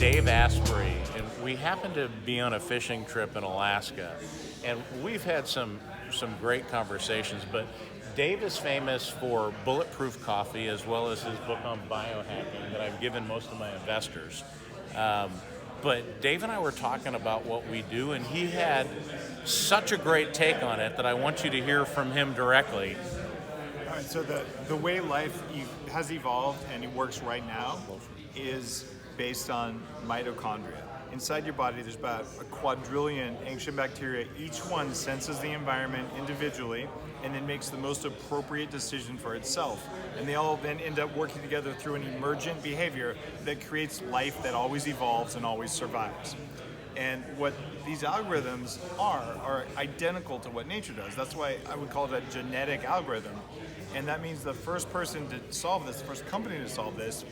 Dave Asprey, and we happened to be on a fishing trip in Alaska, and we've had some great conversations, but Dave is famous for Bulletproof coffee as well as his book on biohacking that I've given most of my investors. But Dave and I were talking about what we do, and he had such a great take on it that I want you to hear from him directly. All right, so the way life has evolved and it works right now is based on mitochondria. Inside your body, there's about a quadrillion ancient bacteria. Each one senses the environment individually and then makes the most appropriate decision for itself. And they all then end up working together through an emergent behavior that creates life that always evolves and always survives. And what these algorithms are identical to what nature does. That's why I would call it a genetic algorithm. And that means the first person to solve this, the first company to solve this,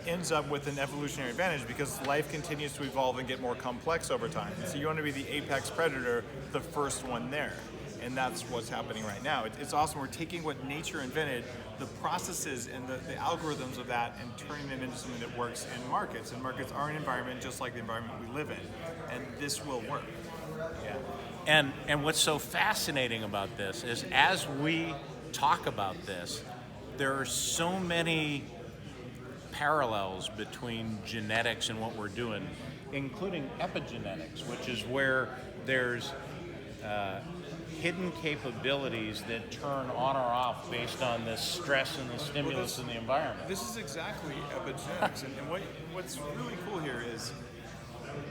ends up with an evolutionary advantage because life continues to evolve and get more complex over time. So you want to be the apex predator, the first one there. And that's what's happening right now. It's awesome. We're taking what nature invented, the processes and the algorithms of that, and turning them into something that works in markets. And markets are an environment just like the environment we live in. And this will work. Yeah. And what's so fascinating about this is as we talk about this, there are so many parallels between genetics and what we're doing, including epigenetics, which is where there's hidden capabilities that turn on or off based on the stress and the stimulus in the environment. This is exactly epigenetics. and what's really cool here is,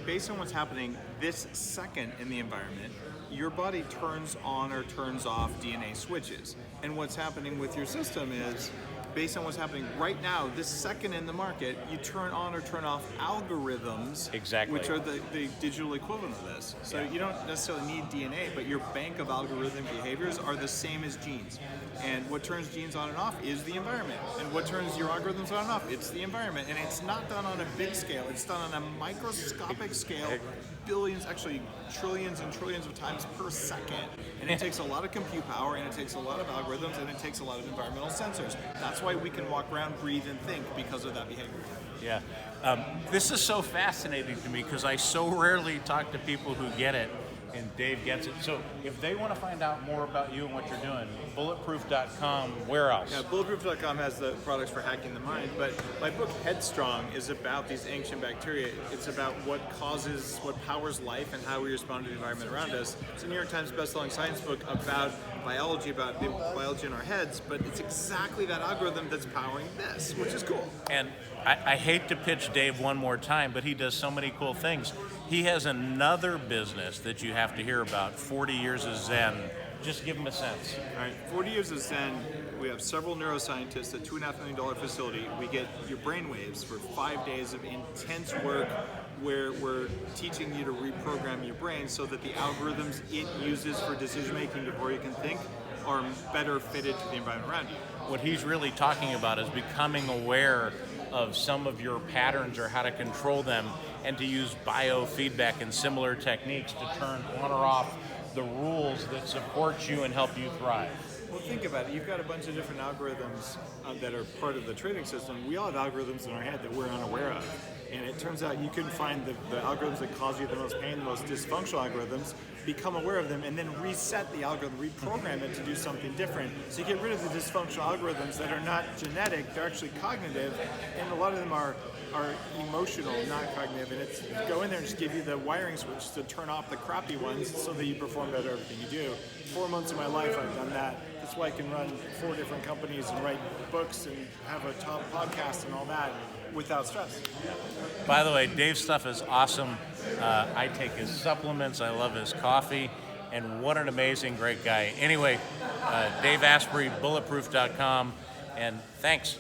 based on what's happening this second in the environment, your body turns on or turns off DNA switches. And what's happening with your system is, based on what's happening right now, this second in the market, you turn on or turn off algorithms, exactly, which are the digital equivalent of this. So you don't necessarily need DNA, but your bank of algorithmic behaviors are the same as genes. And what turns genes on and off is the environment. And what turns your algorithms on and off, it's the environment. And it's not done on a big scale, it's done on a microscopic scale, billions, actually trillions and trillions of times per second. And it takes a lot of compute power, and it takes a lot of algorithms, and it takes a lot of environmental sensors. That's why we can walk around, breathe, and think, because of that behavior. Yeah. This is so fascinating to me because I so rarely talk to people who get it, and Dave gets it. So if they want to find out more about you and what you're doing, bulletproof.com, where else? Yeah, bulletproof.com has the products for hacking the mind, but my book Headstrong is about these ancient bacteria. It's about what powers life and how we respond to the environment around us. It's a New York Times bestselling science book about biology, about the biology in our heads, but it's exactly that algorithm that's powering this, which is cool. And I hate to pitch Dave one more time, but he does so many cool things. He has another business that you have to hear about, 40 Years of Zen. Just give him a sense. All right, 40 Years of Zen, we have several neuroscientists at $2.5 million facility. We get your brain waves for 5 days of intense work where we're teaching you to reprogram your brain so that the algorithms it uses for decision making before you can think are better fitted to the environment around you. What he's really talking about is becoming aware of some of your patterns or how to control them, and to use biofeedback and similar techniques to turn on or off the rules that support you and help you thrive. Well, think about it. You've got a bunch of different algorithms that are part of the trading system. We all have algorithms in our head that we're unaware of. And it turns out you can find the algorithms that cause you the most pain, the most dysfunctional algorithms, become aware of them, and then reset the algorithm, reprogram it to do something different. So you get rid of the dysfunctional algorithms that are not genetic, they're actually cognitive, and a lot of them are emotional, not cognitive. And it's go in there and just give you the wiring switch to turn off the crappy ones so that you perform better at everything you do. 4 months of my life I've done that. That's why I can run 4 different companies and write books and have a top podcast and all that without stress. By the way, Dave's stuff is awesome. I take his supplements. I love his coffee. And what an amazing, great guy. Anyway, Dave Asprey, bulletproof.com. And thanks.